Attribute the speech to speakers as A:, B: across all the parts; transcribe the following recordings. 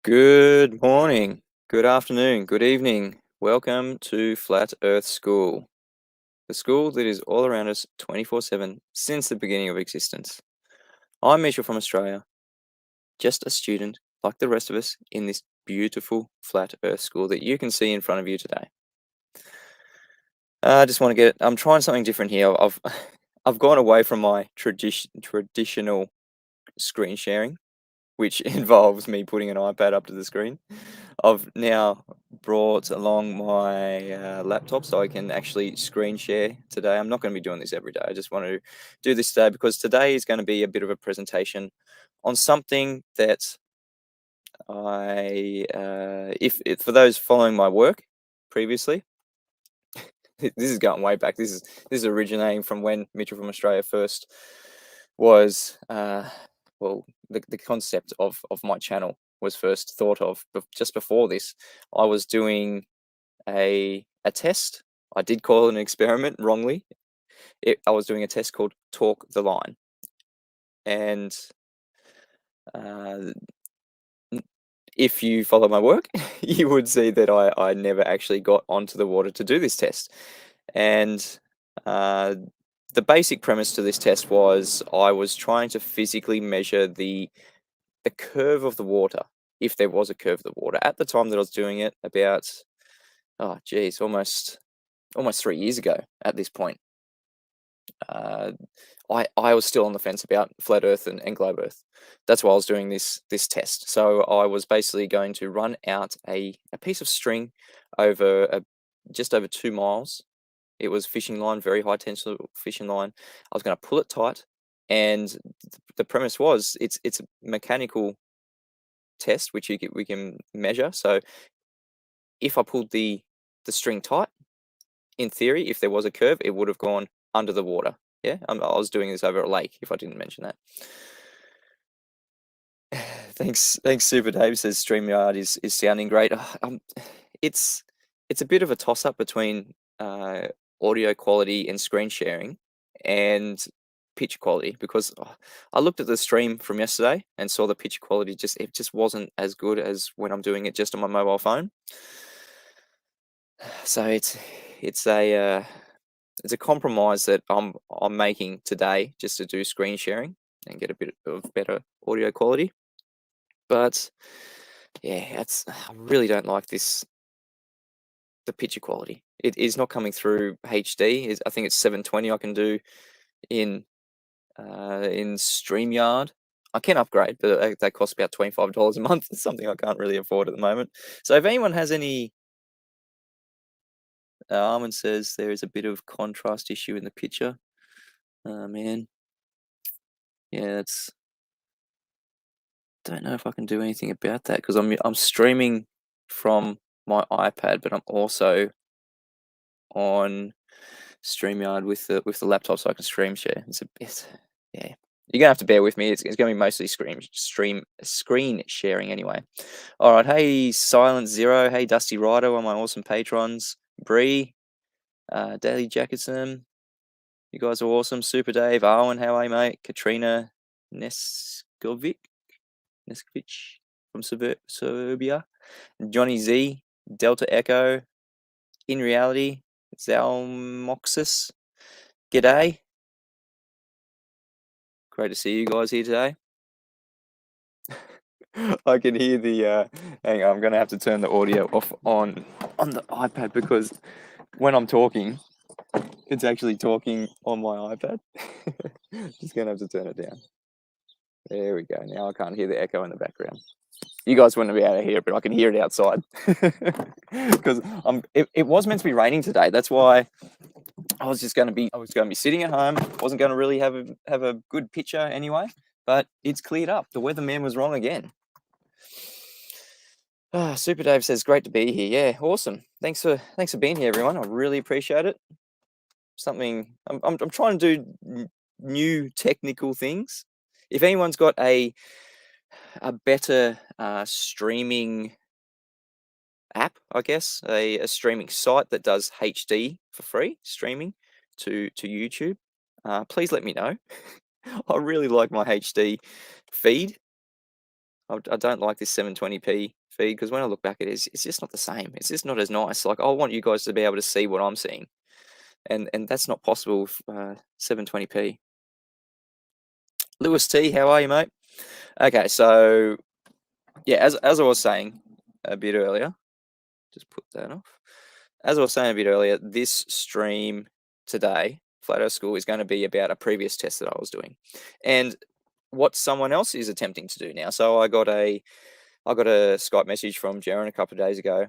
A: Good morning, good afternoon, good evening. Welcome to Flat Earth School, the school that is all around us 24/7 since the beginning of existence. I'm Mitchell from Australia, just a student like the rest of us in this beautiful Flat Earth School that you can see in front of you today. I just want to I'm trying something different here. I've gone away from my traditional screen sharing, which involves me putting an iPad up to the screen. I've now brought along my laptop so I can actually screen share today. I'm not going to be doing this every day. I just want to do this today because today is going to be a bit of a presentation on something that if for those following my work previously, this is going way back. This is originating from when Mitchell from Australia first was well, the concept of my channel was first thought of just before this. I was doing a test. I did call it an experiment wrongly. I was doing a test called Talk the Line, and uh, if you follow my work, you would see that I never actually got onto the water to do this test. And uh, the basic premise to this test was I was trying to physically measure the curve of the water, if there was a curve of the water. At the time that I was doing it, about, oh geez, almost 3 years ago at this point. Uh, I was still on the fence about flat Earth and globe Earth. That's why I was doing this test. So I was basically going to run out a piece of string over just over 2 miles. It was fishing line, very high tensile fishing line. I was going to pull it tight, and the premise was it's a mechanical test which we can measure. So if I pulled the string tight, in theory, if there was a curve, it would have gone under the water. Yeah, I was doing this over a lake, if I didn't mention that. Thanks, Super Dave says StreamYard is sounding great. It's a bit of a toss up between audio quality and screen sharing and picture quality, because I looked at the stream from yesterday and saw the picture quality it just wasn't as good as when I'm doing it just on my mobile phone. So it's a compromise that I'm making today just to do screen sharing and get a bit of better audio quality. But yeah, I really don't like the picture quality. It is not coming through HD. I think it's 720 I can do in StreamYard. I can upgrade, but that costs about $25 a month. It's something I can't really afford at the moment. So if anyone has any, Armin says there is a bit of contrast issue in the picture. Man, yeah, don't know if I can do anything about that because I'm streaming from my iPad, but I'm also on StreamYard with the laptop, so I can stream share. Yeah. You're gonna have to bear with me. It's gonna be mostly screen sharing anyway. All right, hey Silent Zero, hey Dusty Rider, one of my awesome patrons, Bree, Daily Jackson, you guys are awesome. Super Dave, Arwen, how are you, mate? Katrina Neskovic from Serbia, Johnny Z, Delta Echo, In Reality, Zalmoxis, g'day. Great to see you guys here today. I can hear hang on, I'm gonna have to turn the audio off on the iPad because when I'm talking, it's actually talking on my iPad. Just gonna have to turn it down. There we go. Now I can't hear the echo in the background. You guys wouldn't be able to hear it, but I can hear it outside. Because it was meant to be raining today. That's why I was going to be sitting at home. Wasn't going to really have a good picture anyway. But it's cleared up. The weatherman was wrong again. Super Dave says, great to be here. Yeah, awesome. Thanks for being here, everyone. I really appreciate it. I'm trying to do new technical things. If anyone's got a better streaming app, I guess, a streaming site that does HD for free streaming to YouTube, please let me know. I really like my HD feed. I don't like this 720p feed because when I look back at it, it's just not the same. It's just not as nice. Like, I want you guys to be able to see what I'm seeing, and that's not possible with 720p. Lewis T, how are you, mate? Okay, so yeah, as I was saying a bit earlier, just put that off. As I was saying a bit earlier, this stream today, Flat Earth School, is going to be about a previous test that I was doing, and what someone else is attempting to do now. So I got a Skype message from Jaren a couple of days ago.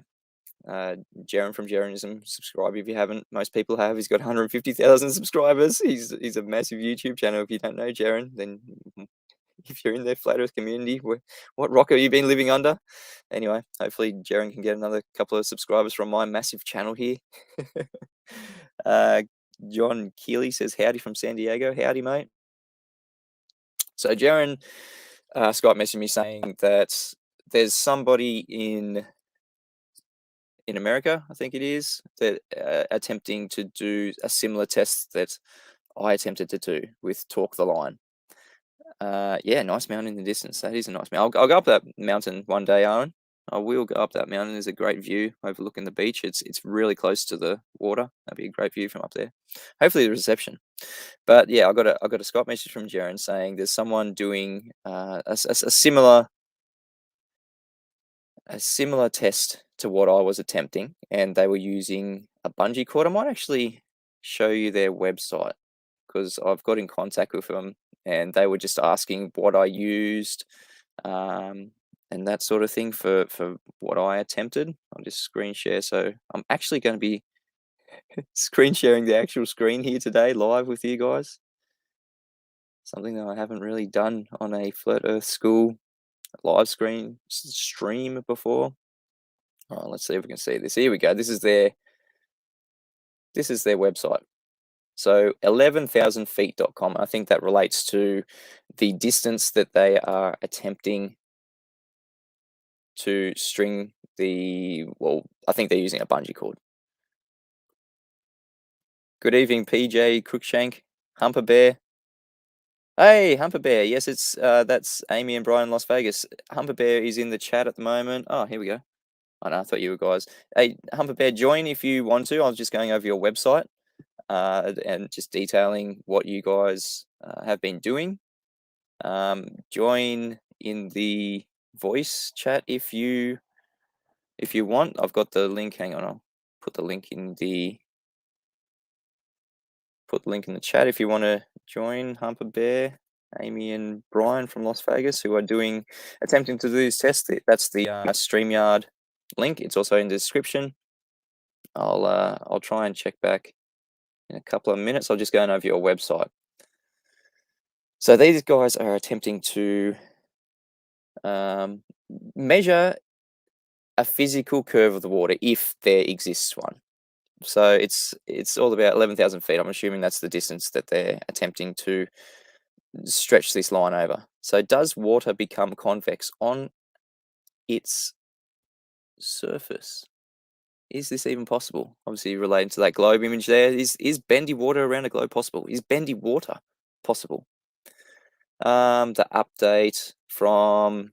A: Jaren from Jarenism, subscribe if you haven't. Most people have. He's got 150,000 subscribers. He's a massive YouTube channel. If you don't know Jaren, then if you're in the Flat Earth community, what rock have you been living under? Anyway, hopefully Jaren can get another couple of subscribers from my massive channel here. John Keeley says, howdy from San Diego. Howdy, mate. So Jaren Skype messaged me saying that there's somebody in America, I think it is, that attempting to do a similar test that I attempted to do with Talk the Line. Yeah, nice mountain in the distance. That is a nice mountain. I'll go up that mountain one day, Aaron. I will go up that mountain. There's a great view overlooking the beach. It's really close to the water. That'd be a great view from up there. Hopefully the reception. But yeah, I got a Skype message from Jaren saying there's someone doing a similar test to what I was attempting, and they were using a bungee cord. I might actually show you their website because I've got in contact with them, and they were just asking what I used and that sort of thing for what I attempted. I'll just screen share. So I'm actually going to be screen sharing the actual screen here today live with you guys. Something that I haven't really done on a Flat Earth School live stream before. Oh, let's see if we can see this. Here we go. This is their website. So 11,000feet.com. I think that relates to the distance that they are attempting to string well, I think they're using a bungee cord. Good evening, PJ Crookshank, Humper Bear. Hey, Humper Bear. Yes, it's that's Amy and Brian in Las Vegas. Humper Bear is in the chat at the moment. Oh, here we go. I thought you were guys. Hey, Humper Bear, join if you want to. I was just going over your website and just detailing what you guys have been doing. Join in the voice chat if you want. I've got the link. Hang on, I'll put the link in the chat if you want to join Humper Bear, Amy and Brian from Las Vegas, who are attempting to do this test. That's the StreamYard link. It's also in the description. I'll try and check back in a couple of minutes. I'll just go over your website. So these guys are attempting to measure a physical curve of the water if there exists one. So it's all about 11,000 feet. I'm assuming that's the distance that they're attempting to stretch this line over. So does water become convex on its surface? Is this even possible? Obviously relating to that globe image there. Is bendy water around a globe possible? Is bendy water possible? The update from,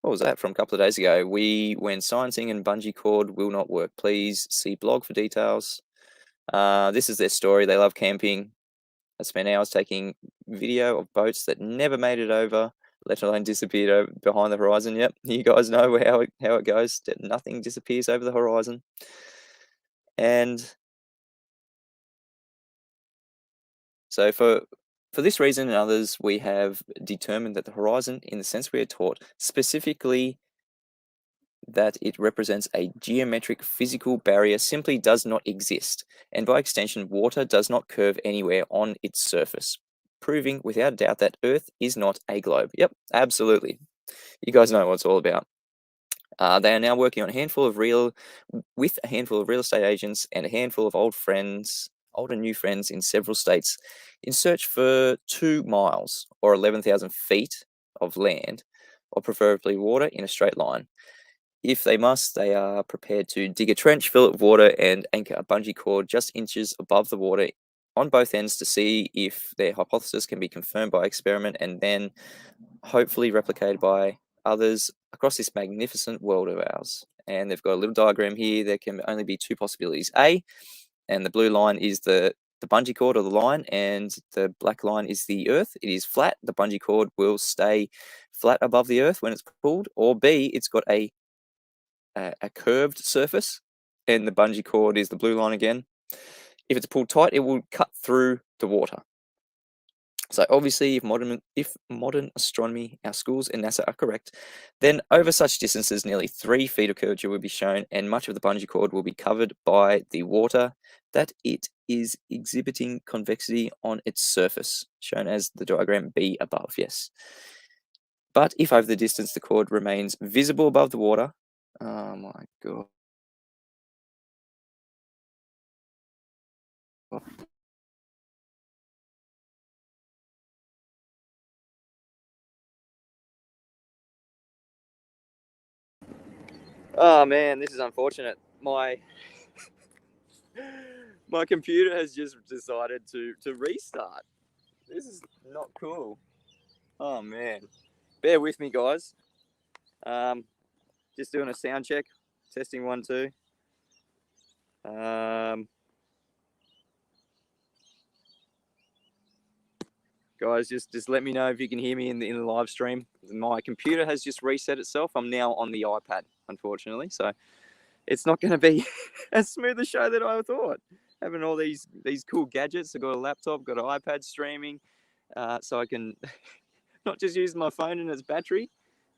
A: what was that, from a couple of days ago? We went sciencing and bungee cord will not work. Please see blog for details. This is their story. They love camping. I spent hours taking video of boats that never made it over, let alone disappeared behind the horizon. Yep, you guys know how it goes. Nothing disappears over the horizon. And so for this reason and others, we have determined that the horizon, in the sense we are taught, specifically that it represents a geometric physical barrier, simply does not exist, and by extension, water does not curve anywhere on its surface, proving without doubt that Earth is not a globe. Yep, absolutely. You guys know what it's all about. They are now working on a handful of real estate agents and a handful of old and new friends in several states in search for 2 miles or 11,000 feet of land, or preferably water in a straight line. If they must, they are prepared to dig a trench, fill it with water, and anchor a bungee cord just inches above the water on both ends to see if their hypothesis can be confirmed by experiment and then hopefully replicated by others across this magnificent world of ours. And they've got a little diagram here. There can only be two possibilities. A, and the blue line is the bungee cord or the line, and the black line is the earth. It is flat. The bungee cord will stay flat above the earth when it's pulled. Or B, it's got a curved surface, and the bungee cord is the blue line again. If it's pulled tight, it will cut through the water. So obviously, if modern astronomy, our schools and NASA are correct, then over such distances, nearly 3 feet of curvature will be shown, and much of the bungee cord will be covered by the water that it is exhibiting convexity on its surface, shown as the diagram B above, yes. But if over the distance the cord remains visible above the water, oh my God. Oh man, this is unfortunate. My computer has just decided to restart. This is not cool. Oh man. Bear with me, guys. Just doing a sound check. Testing 1, 2. Guys, just let me know if you can hear me in the live stream. My computer has just reset itself. I'm now on the iPad, unfortunately, so it's not going to be as smooth a show that I thought. Having all these cool gadgets. I've got a laptop, got an iPad streaming, so I can not just use my phone and its battery,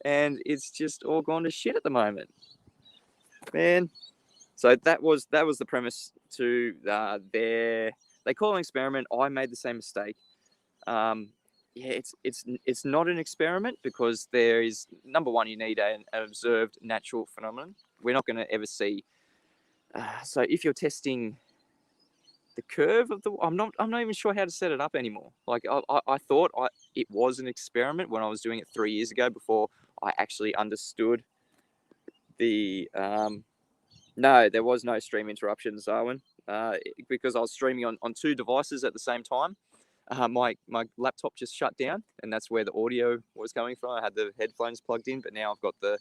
A: and it's just all gone to shit at the moment, man. So that was the premise to they call it an experiment. I made the same mistake. Yeah, it's not an experiment because there is, number one, you need an observed natural phenomenon. We're not going to ever see. So if you're testing the curve of the, I'm not even sure how to set it up anymore. Like I thought it was an experiment when I was doing it 3 years ago, before I actually understood the. No, there was no stream interruptions, Darwin, because I was streaming on 2 devices at the same time. My laptop just shut down, and that's where the audio was coming from. I had the headphones plugged in, but now I've got the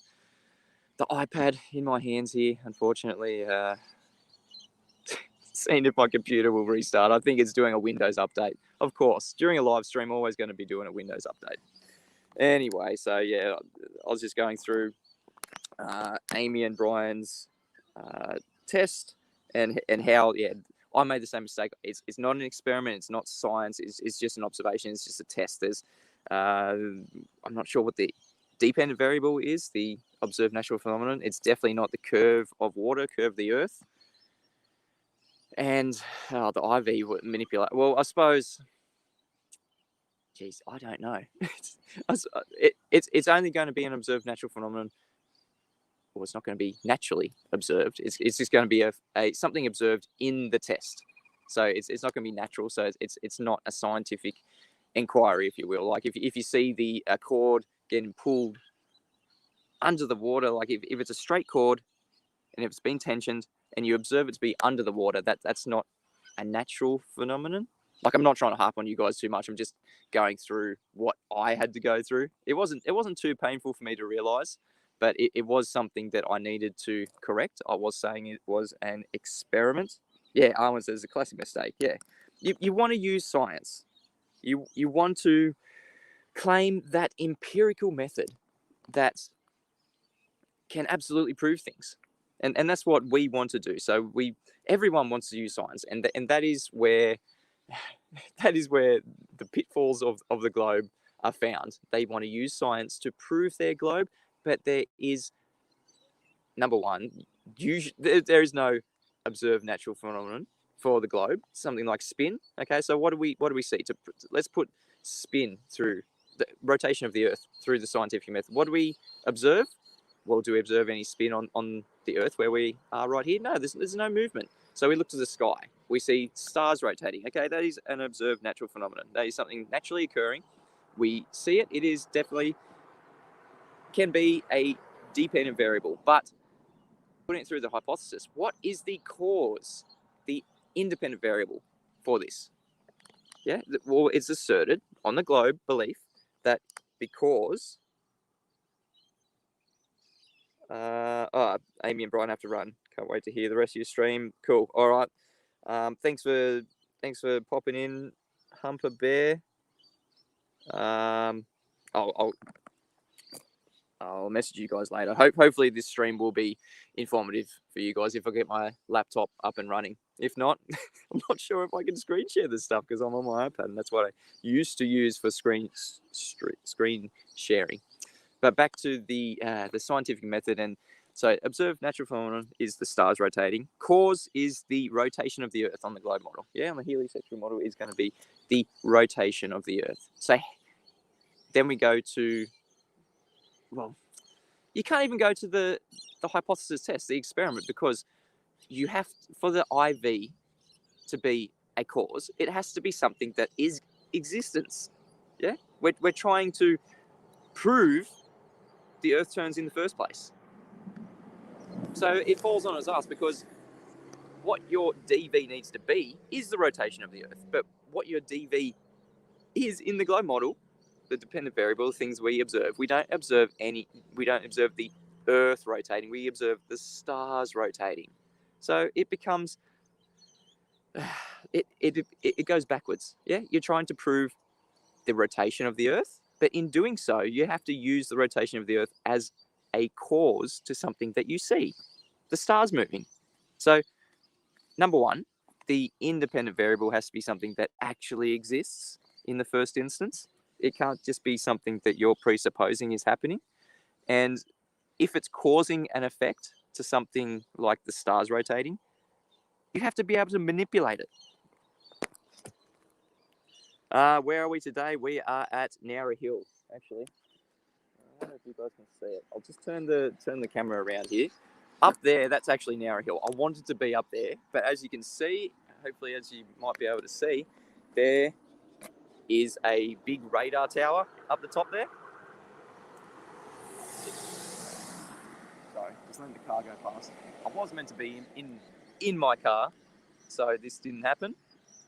A: iPad in my hands here. Unfortunately, seeing if my computer will restart. I think it's doing a Windows update. Of course, during a live stream, always going to be doing a Windows update. Anyway, so yeah, I was just going through Amy and Brian's test and how, yeah, I made the same mistake. It's not an experiment. It's not science. It's just an observation. It's just a test. There's I'm not sure what the dependent variable is, the observed natural phenomenon. It's definitely not the curve of water, curve of the earth. And the IV would manipulate. Well, I suppose. Geez, I don't know. It's only going to be an observed natural phenomenon. Well, it's not going to be naturally observed. It's just going to be a something observed in the test. So it's not going to be natural. So it's not a scientific inquiry, if you will. Like if you see the cord getting pulled under the water, like if it's a straight cord and if it's been tensioned and you observe it to be under the water, that's not a natural phenomenon. Like, I'm not trying to harp on you guys too much. I'm just going through what I had to go through. It wasn't too painful for me to realize, but it was something that I needed to correct. I was saying it was an experiment. Yeah, Arwen says a classic mistake. Yeah, you want to use science. You want to claim that empirical method that can absolutely prove things. And that's what we want to do. So everyone wants to use science, and that is where the pitfalls of the globe are found. They want to use science to prove their globe, but there is, number one, there is no observed natural phenomenon for the globe. Something like spin. Okay, so what do we see? Let's put spin through the rotation of the Earth through the scientific method. What do we observe? Well, do we observe any spin on the Earth where we are right here? No, there's no movement. So we look to the sky. We see stars rotating. Okay, that is an observed natural phenomenon. That is something naturally occurring. We see it. It is definitely can be a dependent variable. But putting it through the hypothesis, what is the cause, the independent variable for this? Yeah, well, it's asserted on the globe belief that because Oh, Amy and Brian have to run. Can't wait to hear the rest of your stream. Cool. All right. Thanks for popping in, Humper Bear. I'll message you guys later. Hopefully this stream will be informative for you guys if I get my laptop up and running. If not, I'm not sure if I can screen share this stuff because I'm on my iPad and that's what I used to use for screen sharing. But back to the scientific method, and so observed natural phenomenon is the stars rotating. Cause is the rotation of the Earth on the globe model. Yeah, on the heliosexual model is going to be the rotation of the Earth. So then we go to, well, you can't even go to the hypothesis test, the experiment, because you have, for the IV to be a cause, it has to be something that is existence. Yeah, we're trying to prove the Earth turns in the first place. So it falls on its ass because what your DV needs to be is the rotation of the Earth. But what your DV is in the globe model, the dependent variable, the things we observe, we don't observe the Earth rotating, we observe the stars rotating. So it becomes, it goes backwards. Yeah, you're trying to prove the rotation of the Earth, but in doing so, you have to use the rotation of the Earth as a cause to something that you see, the stars moving. So, number one, the independent variable has to be something that actually exists in the first instance. It can't just be something that you're presupposing is happening. And if it's causing an effect to something like the stars rotating, you have to be able to manipulate it. Where are we today? We are at Nowra Hill, actually. I don't know if you guys can see it. I'll just turn the camera around here. Up there, that's actually Nowra Hill. I wanted to be up there, but as you can see, hopefully as you might be able to see, there is a big radar tower up the top there. Sorry, just letting the car go past. I was meant to be in my car, so this didn't happen,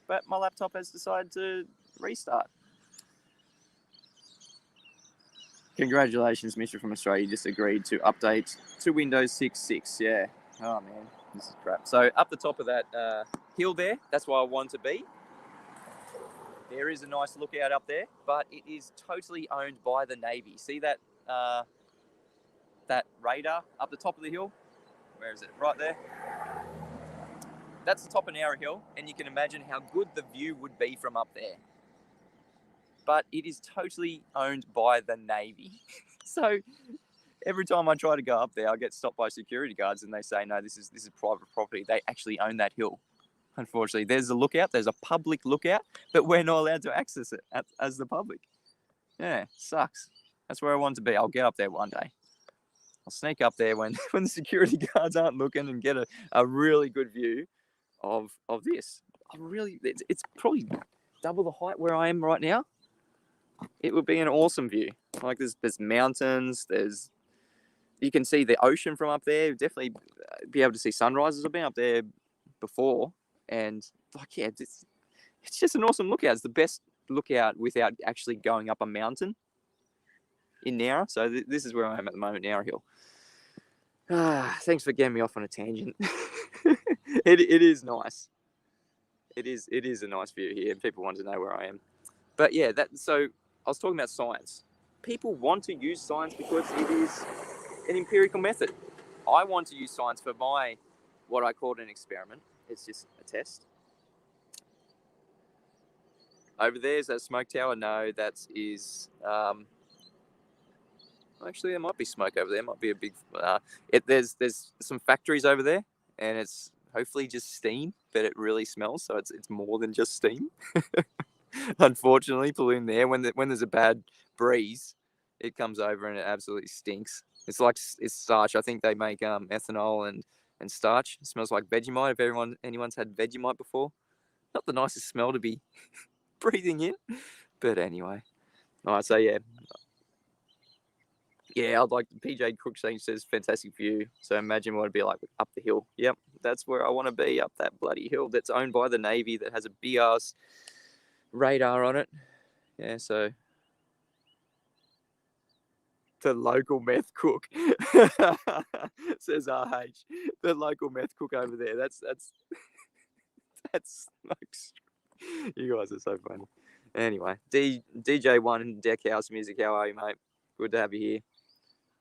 A: but my laptop has decided to restart. Congratulations, Mr. from Australia. You just agreed to update to Windows 6.6. Yeah. Oh, man. This is crap. So up the top of that hill there, that's where I want to be. There is a nice lookout up there, but it is totally owned by the Navy. See that that radar up the top of the hill? Where is it? Right there. That's the top of Nowra Hill, and you can imagine how good the view would be from up there. But it is totally owned by the Navy. So every time I try to go up there, I get stopped by security guards and they say, no, this is private property. They actually own that hill. Unfortunately, there's a lookout. There's a public lookout, but we're not allowed to access it as the public. Yeah, sucks. That's where I want to be. I'll get up there one day. I'll sneak up there when the security guards aren't looking and get a really good view of this. It's probably double the height where I am right now. It would be an awesome view. Like there's mountains, you can see the ocean from up there. Definitely be able to see sunrises. I've been up there before, and like yeah, it's just an awesome lookout. It's the best lookout without actually going up a mountain in Nowra. So this is where I am at the moment, Nowra Hill. Thanks for getting me off on a tangent. It is nice. It is a nice view here. People want to know where I am. But yeah, so I was talking about science. People want to use science because it is an empirical method. I want to use science for what I called an experiment. It's just a test. Over there is that smoke tower. No, that is. Actually, there might be smoke over there. Might be a big. There's some factories over there, and it's hopefully just steam, but it really smells. So it's more than just steam. Unfortunately, polluting there when there's a bad breeze, it comes over and it absolutely stinks. It's like it's starch. I think they make ethanol and starch. It smells like Vegemite. If anyone's had Vegemite before, not the nicest smell to be breathing in. But anyway, all right. So yeah, I'd like PJ Crookshank says fantastic view. So imagine what it'd be like up the hill. Yep, that's where I want to be, up that bloody hill that's owned by the Navy, that has a big ass radar on it. Yeah, so The local meth cook. Says RH. The local meth cook over there. That's you guys are so funny. Anyway, DJ1 Deckhouse Music, how are you, mate? Good to have you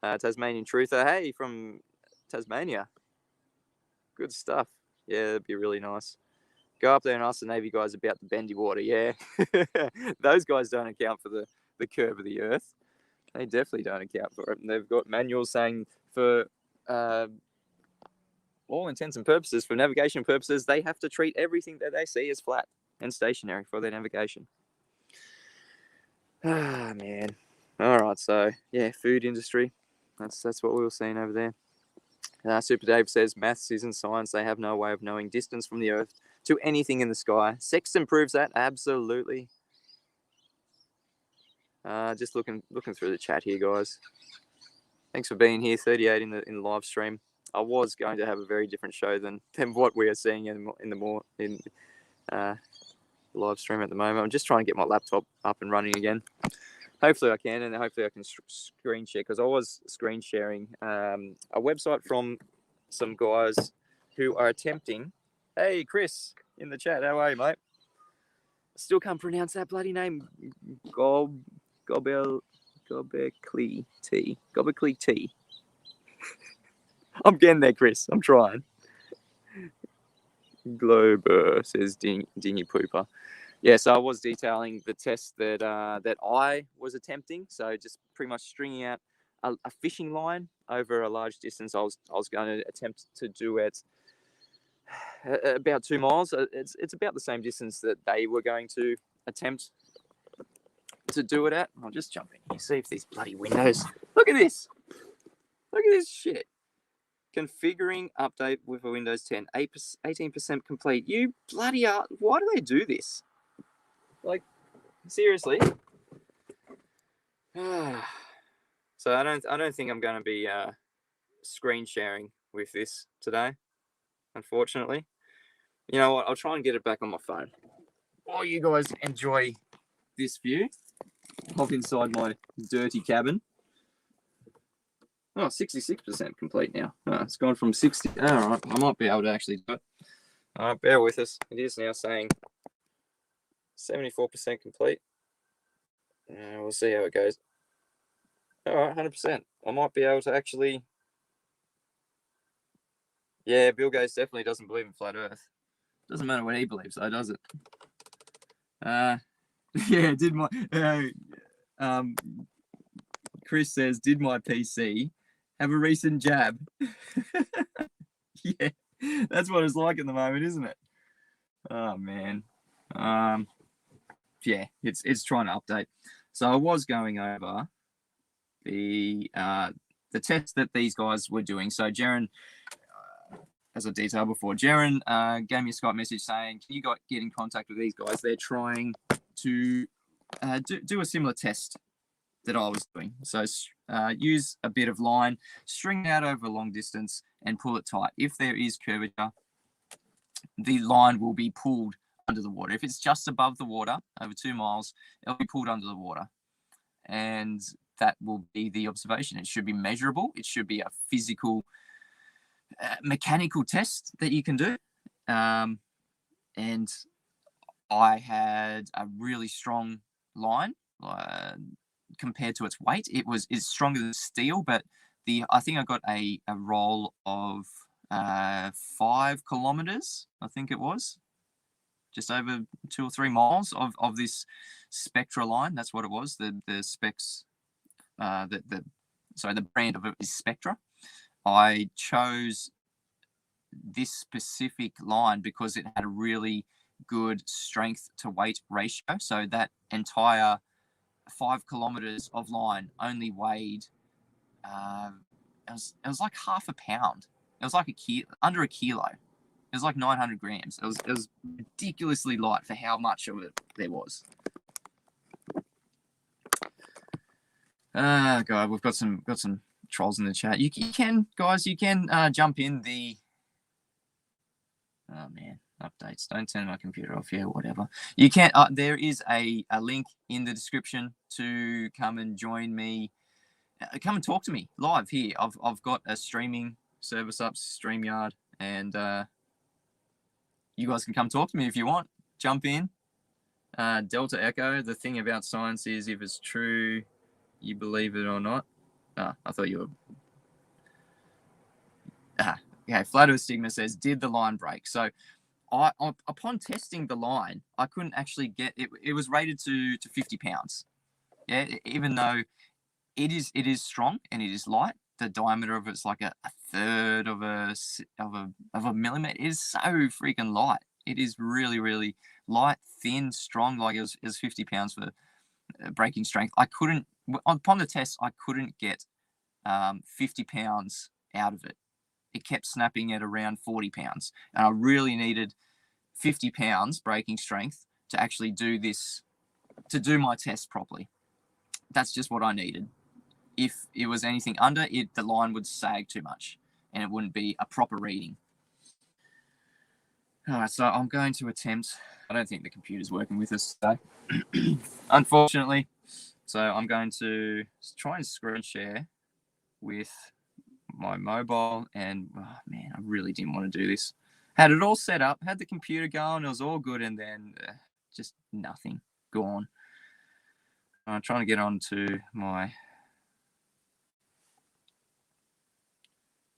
A: here. Tasmanian Truther, hey, from Tasmania. Good stuff. Yeah, that'd be really nice. Go up there and ask the Navy guys about the Bendy water, yeah. Those guys don't account for the curve of the Earth. They definitely don't account for it. And they've got manuals saying for all intents and purposes, for navigation purposes, they have to treat everything that they see as flat and stationary for their navigation. Ah, man. All right, so yeah, food industry. That's what we were seeing over there. Super Dave says maths isn't science. They have no way of knowing distance from the Earth to anything in the sky. Sexton proves that absolutely. Just looking through the chat here, guys. Thanks for being here. 38 in the live stream. I was going to have a very different show than what we are seeing in the live stream at the moment. I'm just trying to get my laptop up and running again. Hopefully I can, and hopefully I can screen share, because I was screen sharing a website from some guys who are attempting. Hey, Chris, in the chat, how are you, mate? Still can't pronounce that bloody name. Gobekli Tea. I'm getting there, Chris. I'm trying. Glober says Dingy Pooper. Yeah, so I was detailing the test that I was attempting. So just pretty much stringing out a fishing line over a large distance. I was going to attempt to do it about 2 miles. It's about the same distance that they were going to attempt to do it at. I'll just jump in here, see if these bloody windows. Look at this. Look at this shit. Configuring update with a Windows 10. 18% complete. You bloody are. Why do they do this? Like, seriously? So I don't think I'm going to be screen sharing with this today, unfortunately. You know what? I'll try and get it back on my phone. While you guys enjoy this view of inside my dirty cabin. Oh, 66% complete now. Oh, it's gone from 60. All right, I might be able to actually do it. All right, bear with us. It is now saying 74% complete. We'll see how it goes. All right, 100%. I might be able to actually. Yeah, Bill Gates definitely doesn't believe in flat Earth. Doesn't matter what he believes, though, does it? Yeah, did my. Chris says, did my PC have a recent jab? Yeah, that's what it's like at the moment, isn't it? Oh man. Yeah, it's trying to update. So I was going over the test that these guys were doing. So Jaren, as I detailed before, Jaren gave me a Skype message saying, can you get in contact with these guys? They're trying to do a similar test that I was doing. So use a bit of line, string it out over a long distance, and pull it tight. If there is curvature, the line will be pulled under the water. If it's just above the water, over 2 miles, it'll be pulled under the water. And that will be the observation. It should be measurable. It should be a physical, mechanical test that you can do. And I had a really strong line compared to its weight. It's stronger than steel, but I think I got a roll of 5 kilometers, I think it was. Just over 2 or 3 miles of this Spectra line. That's what it was. The specs, the brand of it is Spectra. I chose this specific line because it had a really good strength to weight ratio. So that entire 5 kilometers of line only weighed, it was like half a pound. It was like under a kilo. It was like 900 grams. It was ridiculously light for how much of it there was. God, we've got some trolls in the chat. You can guys, jump in the. Oh man, updates. Don't turn my computer off. Yeah, whatever. You can. There is a link in the description to come and join me
B: come and talk to me live here. I've got a streaming service up, StreamYard, and you guys can come talk to me if you want. Jump in. Delta Echo, the thing about science is if it's true, you believe it or not. I thought you were... Okay, Flat Earth Stigma says, did the line break? So upon testing the line, I couldn't actually get it. It was rated to 50 pounds. Yeah, even though it is strong and it is light. The diameter of it's like a third of a millimeter. It is so freaking light. It is really, really light, thin, strong. Like it was 50 pounds for breaking strength. I couldn't, upon the test, I couldn't get 50 pounds out of it. It kept snapping at around 40 pounds. And I really needed 50 pounds breaking strength to actually do this, to do my test properly. That's just what I needed. If it was anything under it, the line would sag too much and it wouldn't be a proper reading. All right, so I'm going to attempt, I don't think the computer's working with us today, unfortunately. So I'm going to try and screen share with my mobile, and oh man, I really didn't want to do this. Had it all set up, had the computer going, it was all good, and then just nothing, gone. I'm trying to get onto my...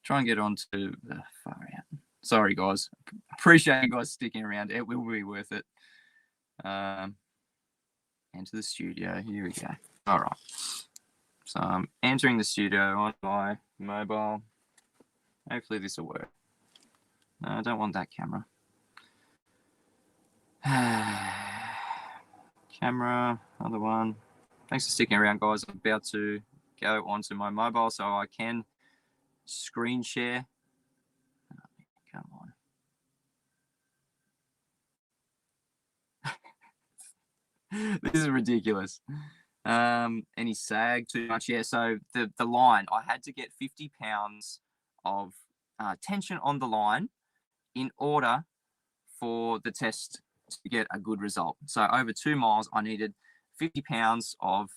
B: Try and get onto the far out. Sorry, guys. Appreciate you guys sticking around. It will be worth it. Enter the studio. Here we go. All right. So I'm entering the studio on my mobile. Hopefully this will work. No, I don't want that camera. Camera, other one. Thanks for sticking around, guys. I'm about to go onto my mobile so I can screen share. Oh, come on. This is ridiculous. Any sag too much? Yeah, so the line, I had to get 50 pounds of tension on the line in order for the test to get a good result. So over 2 miles, I needed 50 pounds of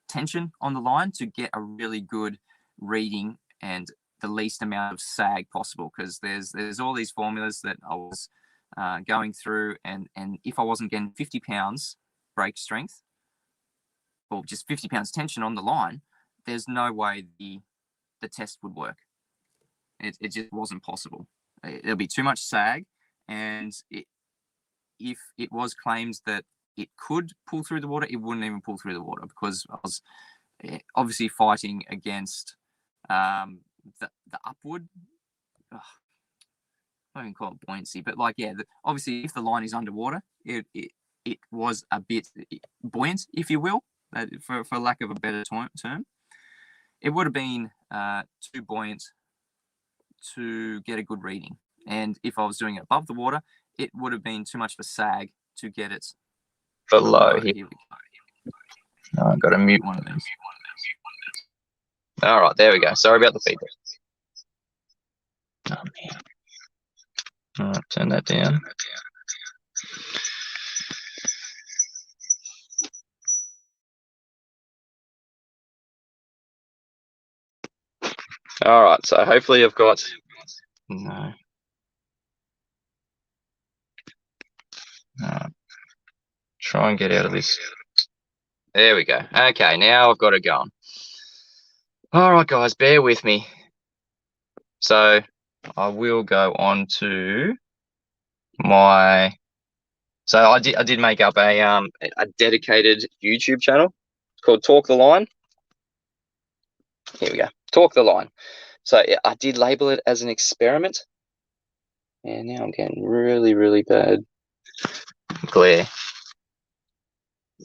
B: tension on the line to get a really good reading and the least amount of sag possible, because there's all these formulas that I was going through, and if I wasn't getting 50 pounds break strength or just 50 pounds tension on the line, there's no way the test would work. It just wasn't possible. There'll be too much sag, and if it was claimed that it could pull through the water, it wouldn't even pull through the water, because I was obviously fighting against the upward, I don't even call it buoyancy, but like, yeah, obviously if the line is underwater, it was a bit buoyant, if you will, for lack of a better term. It would have been too buoyant to get a good reading. And if I was doing it above the water, it would have been too much of a sag to get it below. Here we go. I've got to mute one of these. All right, there we go. Sorry about the feedback. Oh, man. All right, turn that down. All right, so hopefully I've got... No. Try and get out of this. There we go. Okay, now I've got it going. All right, guys, bear with me. So I will go on to my... So I did make up a dedicated YouTube channel. It's called Talk the Line. Here we go. Talk the Line. So I did label it as an experiment. And now I'm getting really, really bad glare.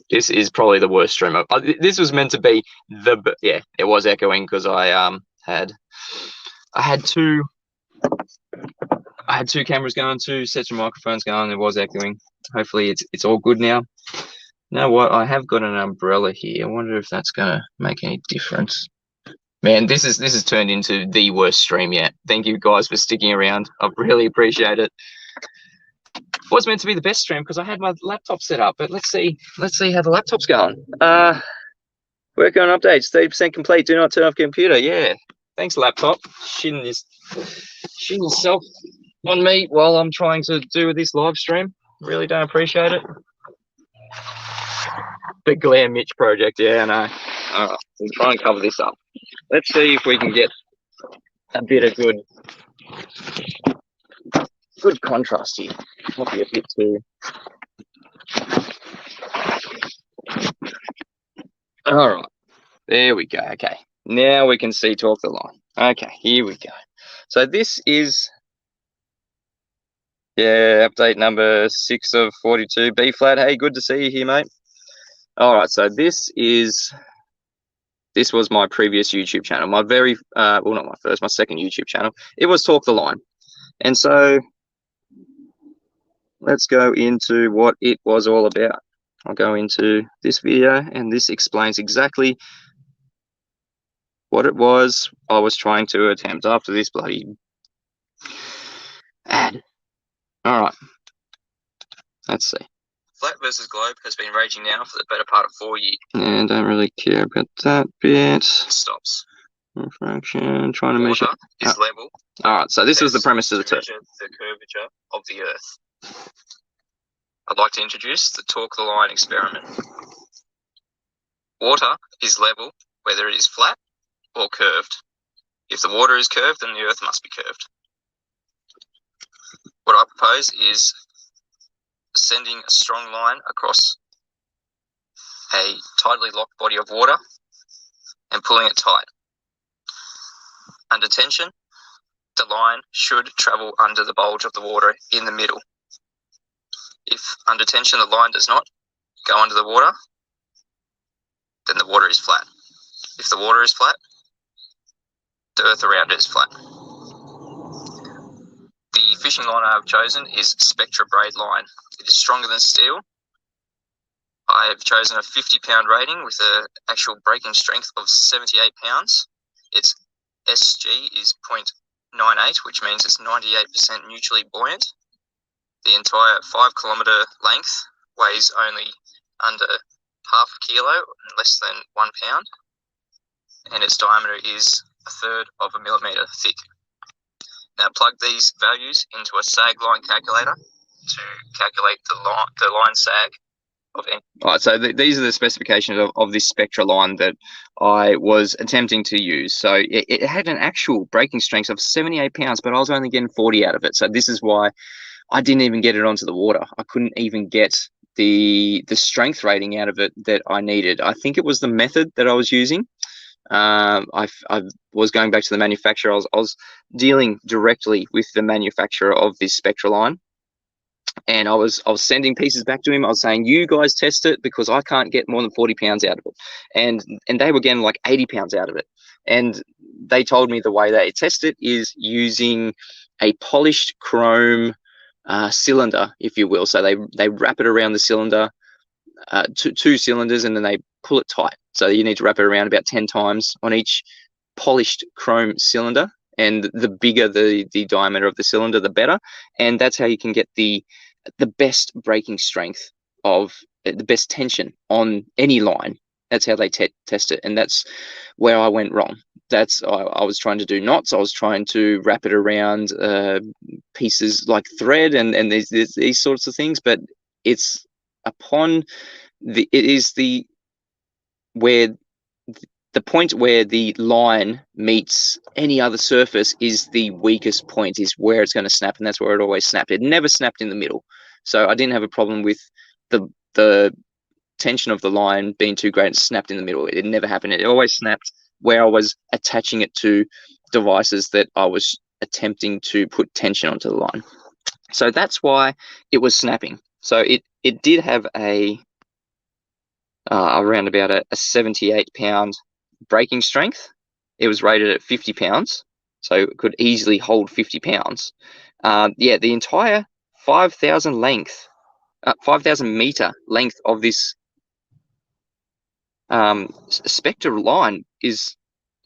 B: This is probably the worst stream. This was meant to be yeah, it was echoing because I had two cameras going, 2 sets of microphones going. It was echoing. Hopefully it's all good now. You know what? I have got an umbrella here. I wonder if that's gonna make any difference. Man, this has turned into the worst stream yet. Thank you guys for sticking around. I really appreciate it. Was meant to be the best stream because I had my laptop set up, but let's see how the laptop's going. Work on updates, 30% complete. Do not turn off computer. Yeah, thanks laptop. Shitting yourself on me while I'm trying to do this live stream. Really don't appreciate it. The Glam Mitch project. Yeah, I know. All right, we'll try and cover this up. Let's see if we can get a bit of good contrast here. Might be a bit too. All right, there we go. Okay, now we can see Talk the Line. Okay, here we go. So this is, yeah, update number 6 of 42. B flat. Hey, good to see you here, mate. All right, so this was my previous YouTube channel. My very, well, not my first, my second YouTube channel. It was Talk the Line. And so let's go into what it was all about. I'll go into this video, and this explains exactly what it was I was trying to attempt after this bloody ad. All right, let's see. Flat versus globe has been raging now for the better part of 4 years. And don't really care about that bit. It stops. Refraction, trying to measure. Is level. All right, so this was the premise of the measure the curvature of the Earth. I'd like to introduce the Talk the Line experiment. Water is level whether it is flat or curved. If the water is curved, then the Earth must be curved. What I propose is sending a strong line across a tightly locked body of water and pulling it tight. Under tension, the line should travel under the bulge of the water in the middle. If under tension the line does not go under the water, then the water is flat. If the water is flat, the Earth around it is flat. The fishing line I have chosen is Spectra braid line. It is stronger than steel. I have chosen a 50-pound rating with an actual breaking strength of 78 pounds. Its SG is 0.98, which means it's 98% neutrally buoyant. The entire 5-kilometre length weighs only under half a kilo, less than 1 pound, and its diameter is 1/3 of a millimetre thick. Now plug these values into a sag line calculator to calculate the line sag of any. All right, so these are the specifications of this Spectra line that I was attempting to use. So it had an actual breaking strength of 78 pounds, but I was only getting 40 out of it. So this is why I didn't even get it onto the water. I couldn't even get the strength rating out of it that I needed. I think it was the method that I was using. I was going back to the manufacturer. I was dealing directly with the manufacturer of this Spectra line, and I was sending pieces back to him. I was saying, you guys test it because I can't get more than 40 pounds out of it, and they were getting like 80 pounds out of it. And they told me the way they test it is using a polished chrome cylinder, if you will. So they wrap it around the cylinder, two cylinders, and then they pull it tight. So you need to wrap it around about 10 times on each polished chrome cylinder, and the bigger the diameter of the cylinder, the better. And that's how you can get the best breaking strength of the best tension on any line. That's how they test it, and that's where I went wrong. I was trying to do knots. I was trying to wrap it around pieces like thread and these sorts of things. But it's the point where the line meets any other surface is the weakest point, is where it's going to snap, and that's where it always snapped. It never snapped in the middle. So I didn't have a problem with the tension of the line being too great and snapped in the middle. It never happened. It always snapped where I was attaching it to devices that I was attempting to put tension onto the line. So that's why it was snapping. So it did have around about a 78-pound breaking strength. It was rated at 50 pounds, so it could easily hold 50 pounds. Yeah, the entire 5,000 meter length of this Spectra line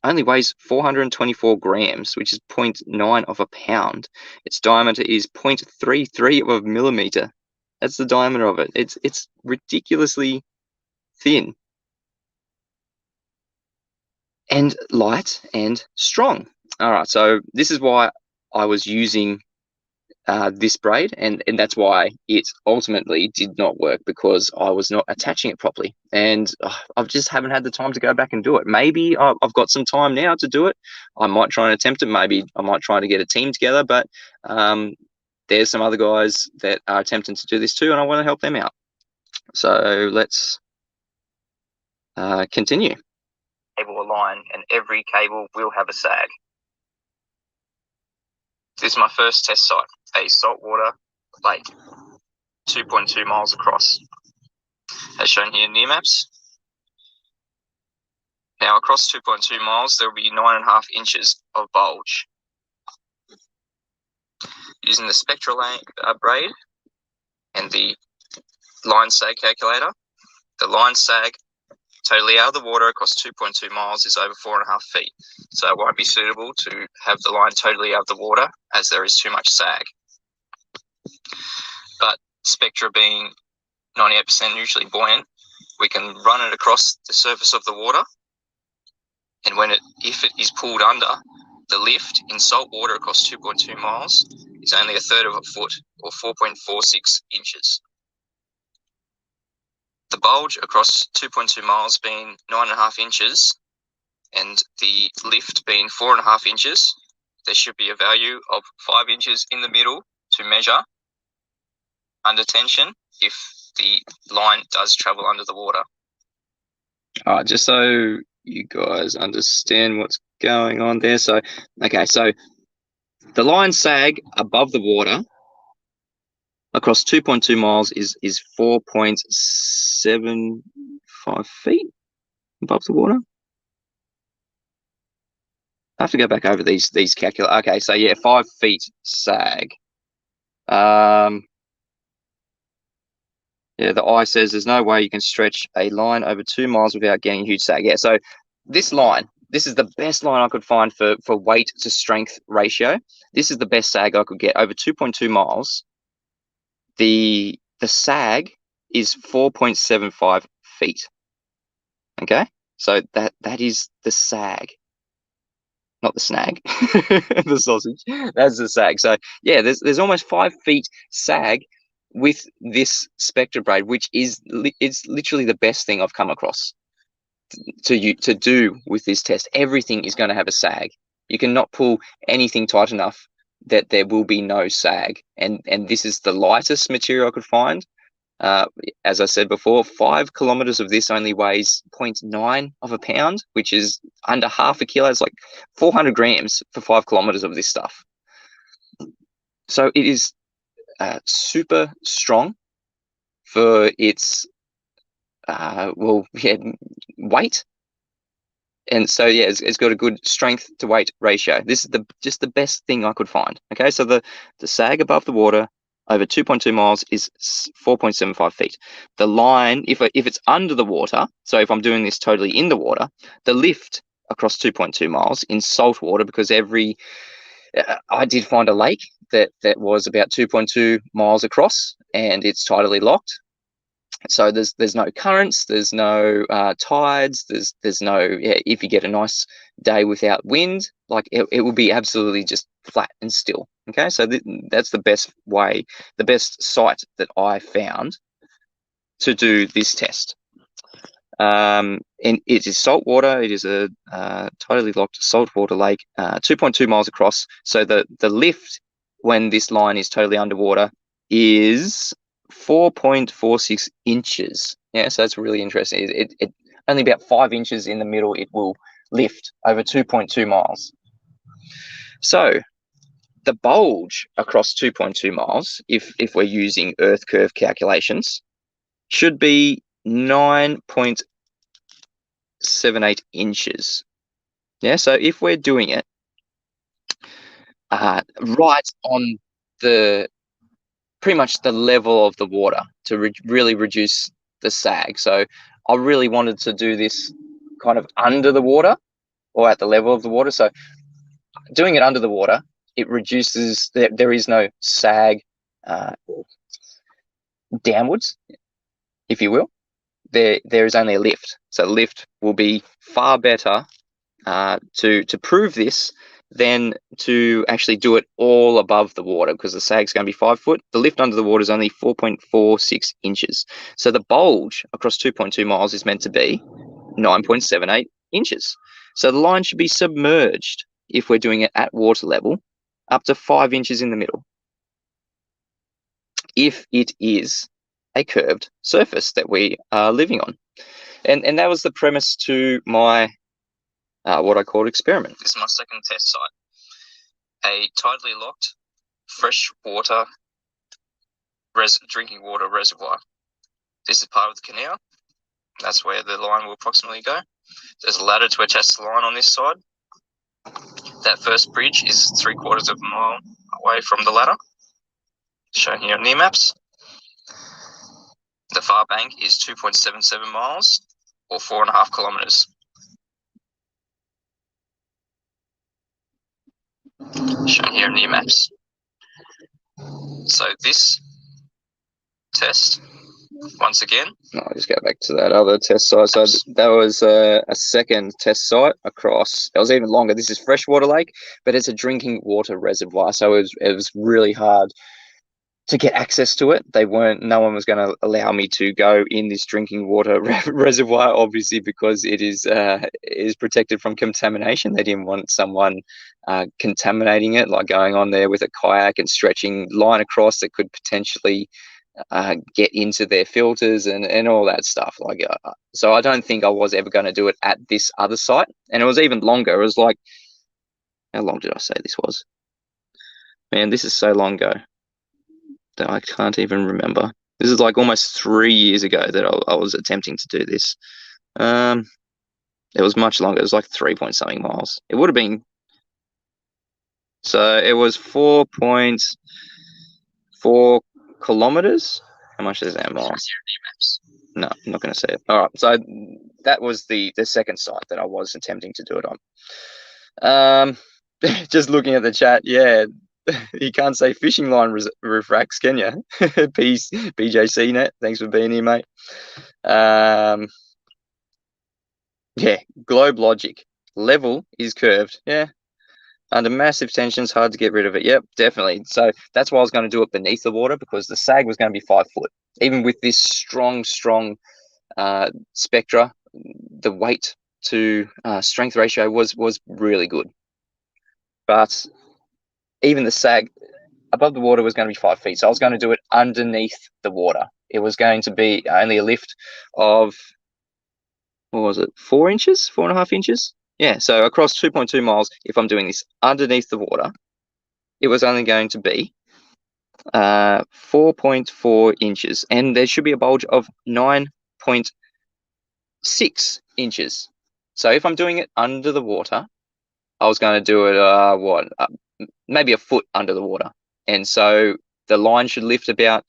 B: only weighs 424 grams, which is 0.9 of a pound. Its diameter is 0.33 of a millimeter,
C: That's the diameter of it. It's ridiculously thin and light and strong. All right, so this is why I was using this braid, and that's why it ultimately did not work, because I was not attaching it properly, and I just haven't had the time to go back and do it. Maybe I've got some time now to do it. I might try and attempt it. Maybe I might try to get a team together, but there's some other guys that are attempting to do this too, and I want to help them out. So let's continue. Cable a line, and every cable will have a sag. This is my first test site, a saltwater lake, 2.2 miles across, as shown here in near maps. Now, across 2.2 miles, there will be 9.5 inches of bulge. Using the spectral braid and the line sag calculator, the line sag totally out of the water across 2.2 miles is over 4.5 feet. So it won't be suitable to have the line totally out of the water, as there is too much sag. But Spectra being 98% neutrally buoyant, we can run it across the surface of the water, and if it is pulled under, the lift in salt water across 2.2 miles is only 1/3 of a foot, or 4.46 inches. The bulge across 2.2 miles being 9.5 inches and the lift being 4.5 inches, there should be a value of 5 inches in the middle to measure under tension if the line does travel under the water. All right, just so you guys understand what's going on there. So, okay, so the line sag above the water across 2.2 miles is 4.75 feet above the water. I have to go back over these calculations. Okay, so yeah, 5 feet sag. Yeah, the eye says there's no way you can stretch a line over 2 miles without getting huge sag. Yeah, so this line, this is the best line I could find for weight to strength ratio. This is the best sag I could get over 2.2 miles. The sag is 4.75 feet. Okay, so that is the sag, not the snag, the sausage. That's the sag. So yeah, there's almost 5 feet sag with this Spectra braid, which is it's literally the best thing I've come across to do with this test. Everything is going to have a sag. You cannot pull anything tight enough that there will be no sag, and this is the lightest material I could find. As I said before, 5 kilometers of this only weighs 0.9 of a pound, which is under half a kilo. It's like 400 grams for 5 kilometers of this stuff. So it is super strong for its weight, and so yeah, it's got a good strength to weight ratio. This is just the best thing I could find. Okay, so the sag above the water over 2.2 miles is 4.75 feet. The line, if it's under the water, so if I'm doing this totally in the water, the lift across 2.2 miles in salt water, because I did find a lake that was about 2.2 miles across, and it's tidally locked. So there's no currents, there's no tides, there's no, if you get a nice day without wind, like it will be absolutely just flat and still. Okay, so that's the best way, the best site that I found to do this test. And it is salt water. It is a totally locked saltwater lake, 2.2 miles across. So the lift when this line is totally underwater is 4.46 inches. Yeah, so that's really interesting. It only about 5 inches in the middle it will lift over 2.2 miles. So the bulge across 2.2 miles, if we're using earth curve calculations, should be 9.78 inches. Yeah, so if we're doing it right on the pretty much the level of the water to really reduce the sag. So I really wanted to do this kind of under the water or at the level of the water. So doing it under the water, it reduces, there is no sag downwards, if you will, there is only a lift. So the lift will be far better to prove this than to actually do it all above the water, because the sag's going to be 5 foot. The lift under the water is only 4.46 inches. So the bulge across 2.2 miles is meant to be 9.78 inches. So the line should be submerged, if we're doing it at water level, up to 5 inches in the middle, if it is a curved surface that we are living on. And that was the premise to my what I called experiment. This is my second test site. A tidally locked freshwater drinking water reservoir. This is part of the canal. That's where the line will approximately go. There's a ladder to attach the line on this side. That first bridge is 3/4 of a mile away from the ladder, shown here on near maps. The far bank is 2.77 miles, or 4.5 kilometers. Shown here in near maps. So this test, once again, I'll just go back to that other test site. So that was a second test site across. It was even longer. This is freshwater lake, but it's a drinking water reservoir. So it was really hard to get access to it. No one was going to allow me to go in this drinking water reservoir, obviously, because it is protected from contamination. They didn't want someone contaminating it, like going on there with a kayak and stretching line across that could potentially get into their filters and all that stuff. So I don't think I was ever going to do it at this other site. And it was even longer. It was like, how long did I say this was? Man, this is so long ago that I can't even remember. This is like almost 3 years ago that I was attempting to do this. It was much longer. It was like 3-point-something miles. It would have been. So it was 4.4 kilometers. How much is that miles? No, I'm not going to say it. All right. So that was the second site that I was attempting to do it on. Just looking at the chat, yeah. You can't say fishing line refracts, can you? Peace, BJC Net. Thanks for being here, mate. Yeah, globe logic. Level is curved. Yeah. Under massive tension, it's hard to get rid of it. Yep, definitely. So that's why I was going to do it beneath the water, because the sag was going to be 5 foot. Even with this strong spectra, the weight to strength ratio was really good. But even the sag above the water was going to be 5 feet. So I was going to do it underneath the water. It was going to be only a lift of, what was it, 4 inches, 4.5 inches? Yeah, so across 2.2 miles, if I'm doing this underneath the water, it was only going to be 4.4 inches. And there should be a bulge of 9.6 inches. So if I'm doing it under the water, I was going to do it, maybe a foot under the water. And so the line should lift about,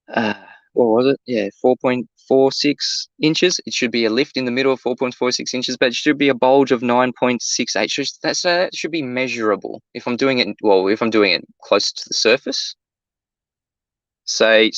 C: what was it? Yeah, 4.46 inches. It should be a lift in the middle of 4.46 inches, but it should be a bulge of 9.68. That should be measurable. If I'm doing it, if I'm doing it close to the surface, so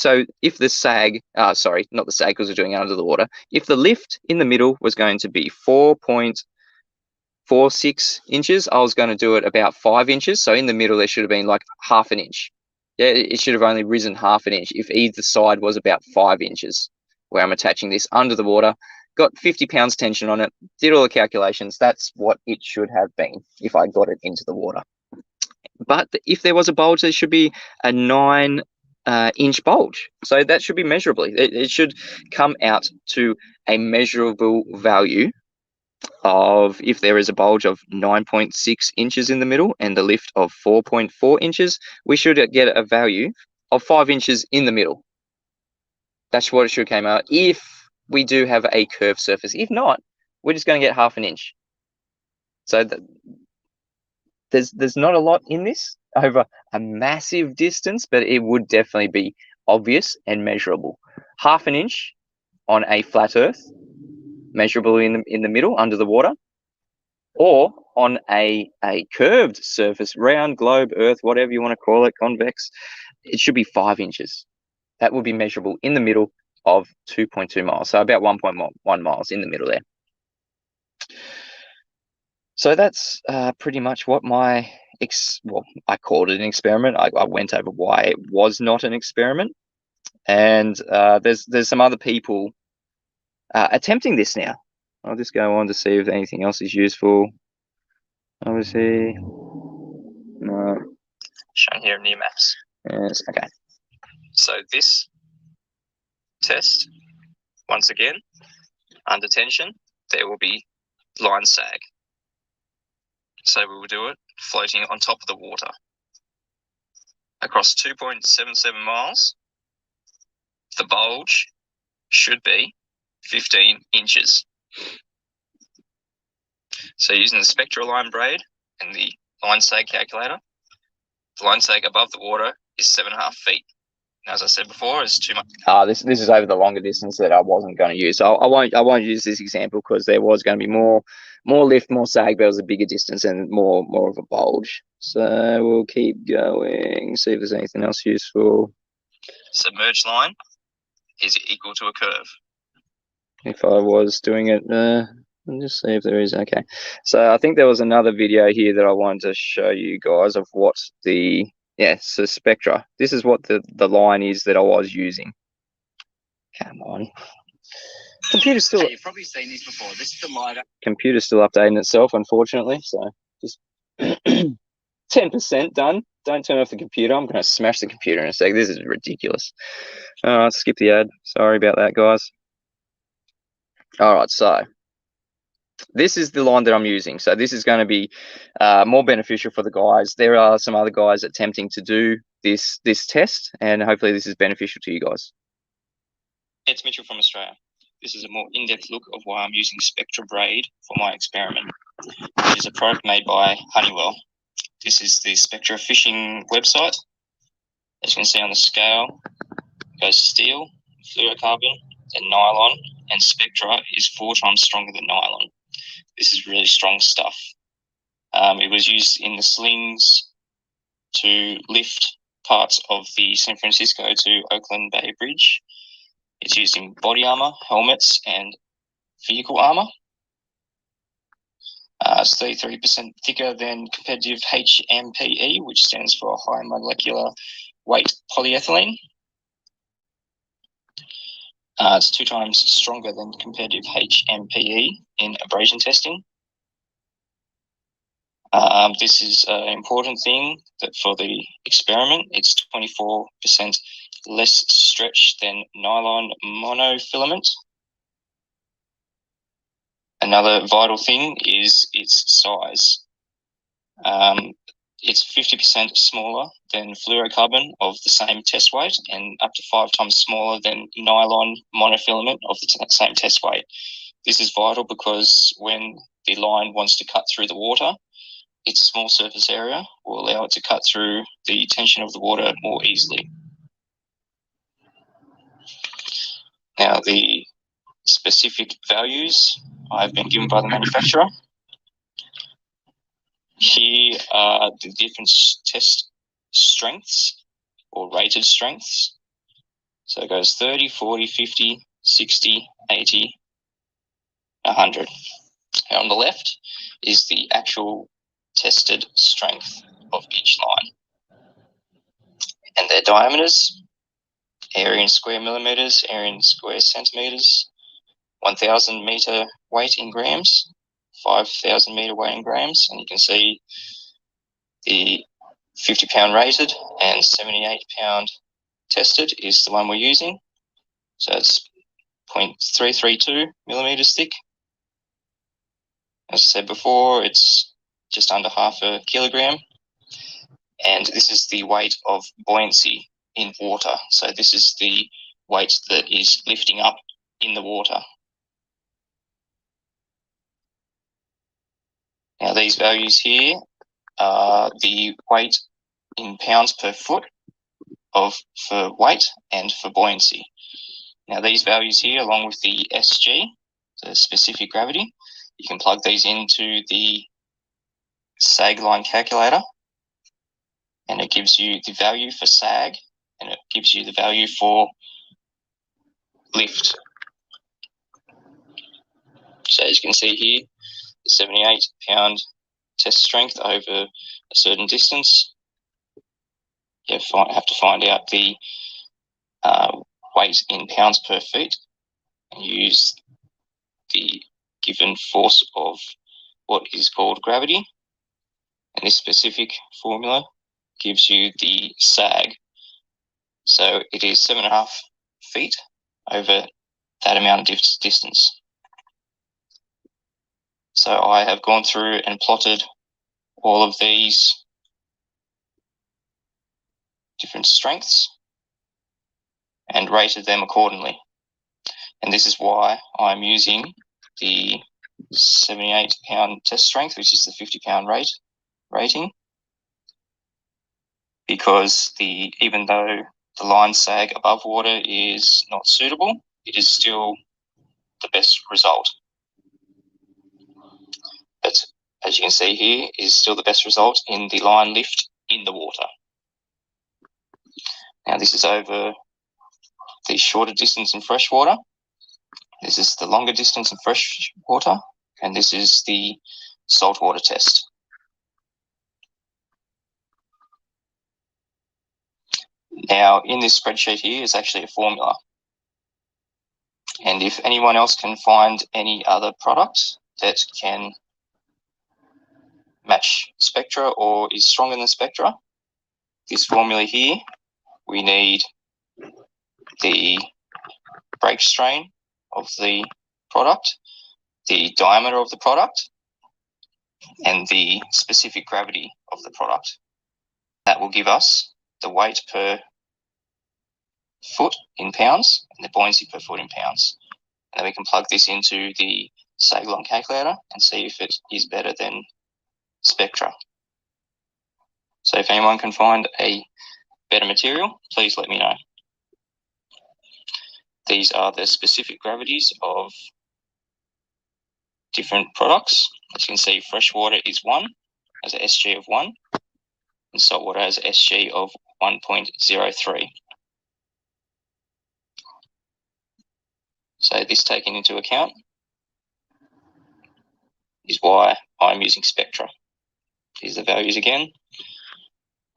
C: if the sag, sorry, not the sag, because we're doing it under the water. If the lift in the middle was going to be 4.46 inches, I was going to do it about 5 inches. So in the middle, there should have been like half an inch. Yeah, it should have only risen half an inch if either side was about 5 inches, where I'm attaching this under the water. Got 50 pounds tension on it, did all the calculations. That's what it should have been if I got it into the water. But if there was a bulge, there should be a 9 inch bulge. So that should be measurable. It should come out to a measurable value of, if there is a bulge of 9.6 inches in the middle and the lift of 4.4 inches, we should get a value of 5 inches in the middle. That's what it should come out if we do have a curved surface. If not, we're just going to get half an inch. So there's not a lot in this over a massive distance, but it would definitely be obvious and measurable. Half an inch on a flat earth, measurable in the middle under the water, or on a curved surface, round, globe, earth, whatever you want to call it, convex, it should be 5 inches. that would be measurable in the middle of 2.2 miles. So about 1.1 miles in the middle there. So that's pretty much what my, well, I called it an experiment. I went over why it was not an experiment. And there's some other people attempting this now. I'll just go on to see if anything else is useful. Obviously, no. Shown here in new maps. Yes, okay. So this test, once again, under tension, there will be line sag. So we will do it floating on top of the water. Across 2.77 miles, the bulge should be 15 inches. So using the spectral line braid and the line sag calculator, the line sag above the water is 7.5 feet. Now, as I said before, it's too much. This is over the longer distance that I wasn't going to use. So I won't use this example because there was going to be more lift, more sag, but it was a bigger distance and more of a bulge. So we'll keep going, see if there's anything else useful. Submerged line is equal to a curve. If I was doing it, let me just see if there is. Okay, so I think there was another video here that I wanted to show you guys of what the so spectra. This is what the line is that I was using. Come on, computer's still. You've probably seen this before. This is the lighter. Computer's still updating itself, unfortunately. So just 10% done. Don't turn off the computer. I'm going to smash the computer in a sec. This is ridiculous. All right, skip the ad. Sorry about that, guys. All right, so this is the line that I'm using. So this is going to be more beneficial for the guys. There are some other guys attempting to do this test, and hopefully this is beneficial to you guys. It's Mitchell from Australia. This is a more in-depth look of why I'm using Spectra Braid for my experiment, which is a product made by Honeywell. This is the Spectra fishing website. As you can see on the scale, it goes steel, fluorocarbon, then nylon, and Spectra is 4 times stronger than nylon. This is really strong stuff. It was used in the slings to lift parts of the San Francisco to Oakland Bay Bridge. It's used in body armor, helmets, and vehicle armor. It's 33% thicker than competitive HMPE, which stands for high molecular weight polyethylene. It's 2 times stronger than competitive HMPE in abrasion testing. This is an important thing that for the experiment, it's 24% less stretch than nylon monofilament. Another vital thing is its size. It's 50% smaller than fluorocarbon of the same test weight and up to 5 times smaller than nylon monofilament of the same test weight. This is vital because when the line wants to cut through the water, its small surface area will allow it to cut through the tension of the water more easily. Now, the specific values I've been given by the manufacturer. Here are the different test strengths or rated strengths. So it goes 30, 40, 50, 60, 80, 100. And on the left is the actual tested strength of each line. And their diameters, area in square millimeters, area in square centimeters, 1,000 meter weight in grams, 5,000 meter weight in grams, and you can see the 50 pound rated and 78 pound tested is the one we're using. So it's 0.332 millimeters thick. As I said before, it's just under half a kilogram. And this is the weight of buoyancy in water. So this is the weight that is lifting up in the water. Now these values here are the weight in pounds per foot for weight and for buoyancy. Now these values here, along with the SG, the specific gravity, you can plug these into the sag line calculator, and it gives you the value for sag and it gives you the value for lift. So as you can see here, the 78 pound test strength over a certain distance. You have to find out the weight in pounds per feet and use the given force of what is called gravity. And this specific formula gives you the sag. So it is 7.5 feet over that amount of distance. So I have gone through and plotted all of these different strengths and rated them accordingly. And this is why I'm using the 78 pound test strength, which is the 50 pound rating, because even though the line sag above water is not suitable, it is still the best result. But as you can see here, is still the best result in the line lift in the water. Now this is over the shorter distance in fresh water. This is the longer distance in fresh water, and this is the saltwater test. Now in this spreadsheet here is actually a formula. And if anyone else can find any other product that can match Spectra or is stronger than Spectra, this formula here, we need the break strain of the product, the diameter of the product, and the specific gravity of the product. That will give us the weight per foot in pounds and the buoyancy per foot in pounds. And then we can plug this into the Saglon calculator and see if it is better than Spectra. So if anyone can find a better material, please let me know. These are the specific gravities of different products. As you can see, freshwater is 1, has an SG of 1, and saltwater has an SG of 1.03. So this taken into account is why I'm using Spectra. Here's the values again.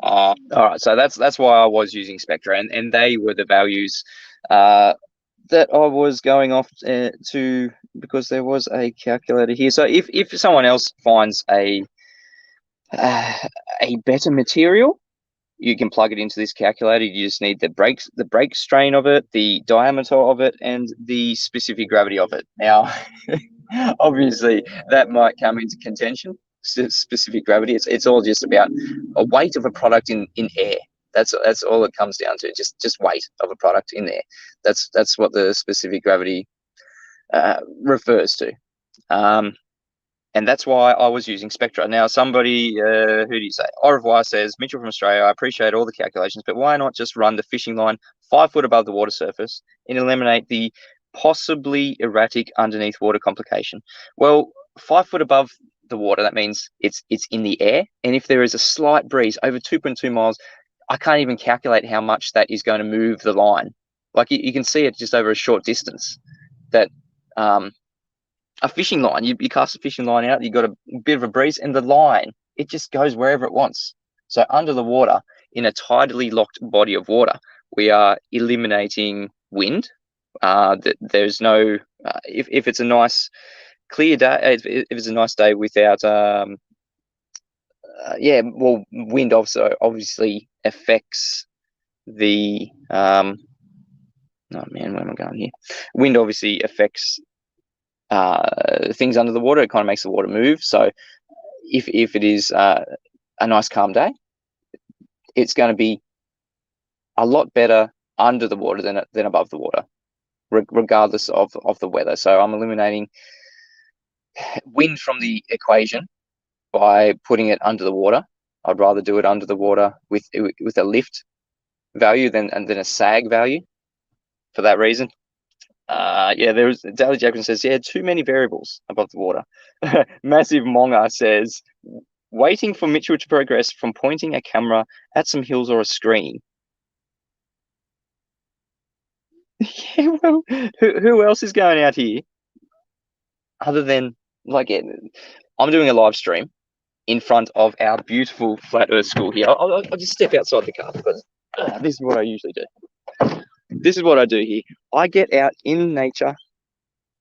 C: All right, so that's why I was using Spectra, and they were the values that I was going off to, because there was a calculator here. So if someone else finds a better material, you can plug it into this calculator. You just need the break strain of it, the diameter of it, and the specific gravity of it. Now, obviously, that might come into contention. Specific gravity. It's all just about a weight of a product in air. That's all it comes down to. Just weight of a product in there. That's what the specific gravity refers to. And that's why I was using Spectra. Now, somebody, who do you say? Au revoir says, Mitchell from Australia, I appreciate all the calculations, but why not just run the fishing line 5 foot above the water surface and eliminate the possibly erratic underneath water complication? Well, 5 foot above the water, that means it's in the air. And if there is a slight breeze over 2.2 miles, I can't even calculate how much that is going to move the line. Like you can see it just over a short distance. That a fishing line, you cast a fishing line out, you got a bit of a breeze, and the line, it just goes wherever it wants. So under the water, in a tidally locked body of water, we are eliminating wind. There's no, if it's a nice clear day, if it's a nice day without, wind also obviously affects the, oh man, where am I going here? Wind obviously affects things under the water. It kind of makes the water move. So if it is a nice calm day, it's going to be a lot better under the water than above the water, regardless of the weather. So I'm eliminating wind from the equation by putting it under the water. I'd rather do it under the water with a lift value than a sag value for that reason. There's Daily Jackson says, too many variables above the water. Massive Monga says, waiting for Mitchell to progress from pointing a camera at some hills or a screen. Yeah, well, who else is going out here other than like I'm doing a live stream in front of our beautiful flat Earth school here. I'll just step outside the car because this is what I usually do. This is what I do here. I get out in nature,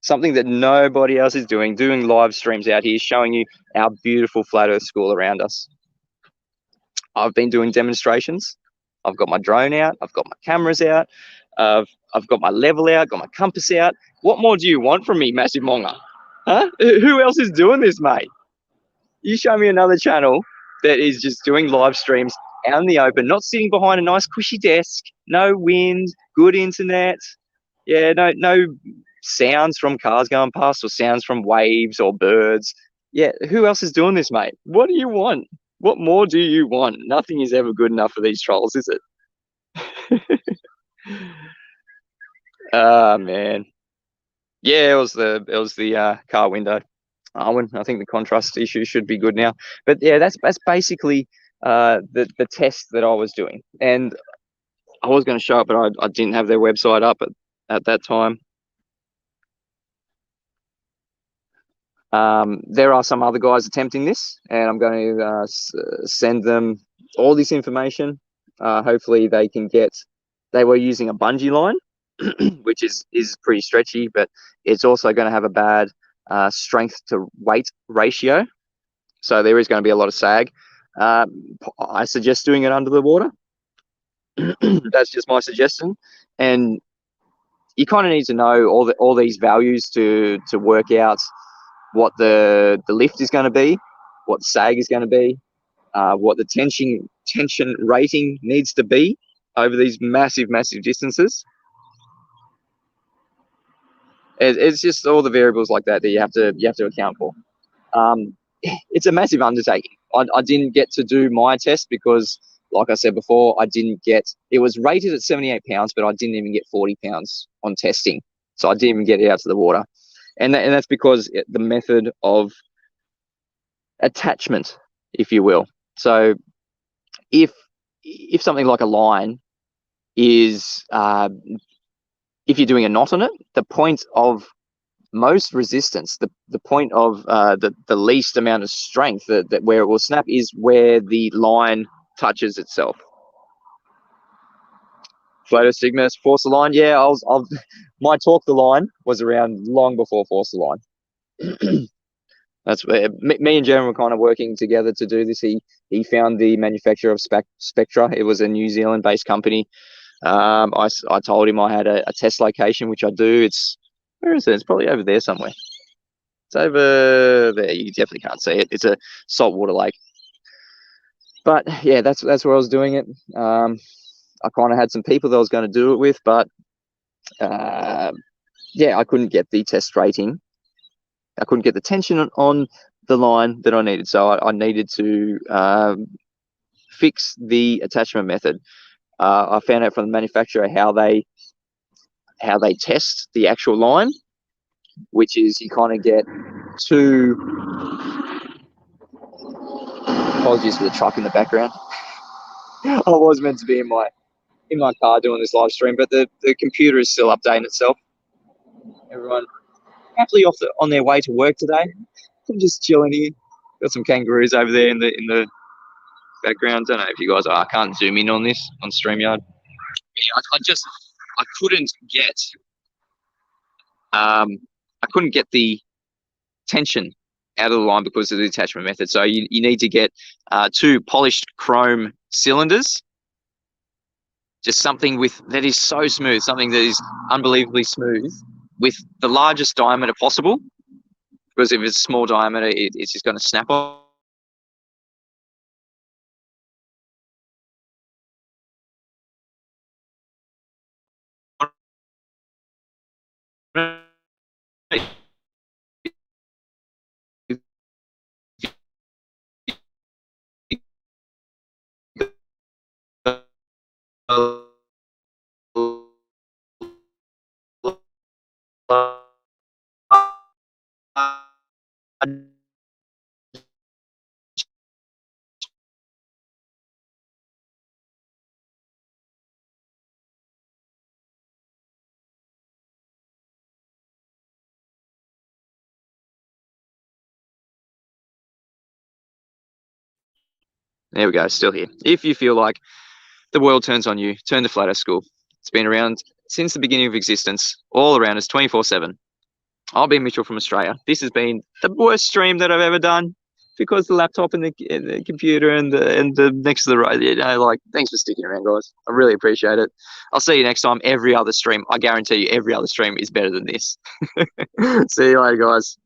C: something that nobody else is doing live streams out here, showing you our beautiful flat Earth school around us. I've been doing demonstrations. I've got my drone out. I've got my cameras out. I've got my level out, got my compass out. What more do you want from me, Massive Monga? Huh? Who else is doing this, mate? You show me another channel that is just doing live streams out in the open, not sitting behind a nice cushy desk, no wind, good internet. Yeah, no sounds from cars going past or sounds from waves or birds. Yeah, who else is doing this, mate? What do you want? What more do you want? Nothing is ever good enough for these trolls, is it? Ah, man. Yeah, it was the car window. I think the contrast issue should be good now. But yeah, that's basically the test that I was doing, and I was going to show it, but I didn't have their website up at that time. There are some other guys attempting this, and I'm going to send them all this information. Hopefully, they can get. They were using a bungee line, which is pretty stretchy, but it's also going to have a bad strength to weight ratio. So there is going to be a lot of sag. I suggest doing it under the water. That's just my suggestion. And you kind of need to know all these values to work out what the lift is going to be, what the sag is going to be, what the tension rating needs to be over these massive distances. It's just all the variables like that you have to account for. It's a massive undertaking. I didn't get to do my test because, like I said before, it was rated at 78 pounds, but I didn't even get 40 pounds on testing. So I didn't even get it out to the water. And that's because the method of attachment, if you will. So if something like a line is, if you're doing a knot on it, the point of most resistance, the point of the least amount of strength that where it will snap is where the line touches itself. Floater Sigma, force the line. Yeah, my torque the line was around long before force the line. That's where me and Jeremy were kind of working together to do this. He found the manufacturer of Spectra. It was a New Zealand-based company. I told him I had a test location, which I do. Where is it? It's probably over there somewhere. It's over there. You definitely can't see it. It's a saltwater lake. But yeah, that's where I was doing it. I kind of had some people that I was going to do it with, but yeah, I couldn't get the test rating. I couldn't get the tension on the line that I needed. So I needed to fix the attachment method. I found out from the manufacturer how they test the actual line, which is you kind of get two. Apologies for the truck in the background. I was meant to be in my car doing this live stream, but the computer is still updating itself. Everyone happily on their way to work today. I'm just chilling here. Got some kangaroos over there in the background. Don't know if you guys are. I can't zoom in on this on StreamYard. Yeah, I couldn't get the tension out of the line because of the attachment method. So you need to get two polished chrome cylinders, just something that is so smooth, something that is unbelievably smooth with the largest diameter possible, because if it's a small diameter, it's just going to snap off. There we go, still here. If you feel like the world turns on you, turn to Flat Earth School. It's been around since the beginning of existence, all around us, 24/7. I've been Mitchell from Australia. This has been the worst stream that I've ever done because the laptop and the computer and the next to the right. You know, like, thanks for sticking around, guys. I really appreciate it. I'll see you next time. Every other stream, I guarantee you, every other stream is better than this. See you later, guys.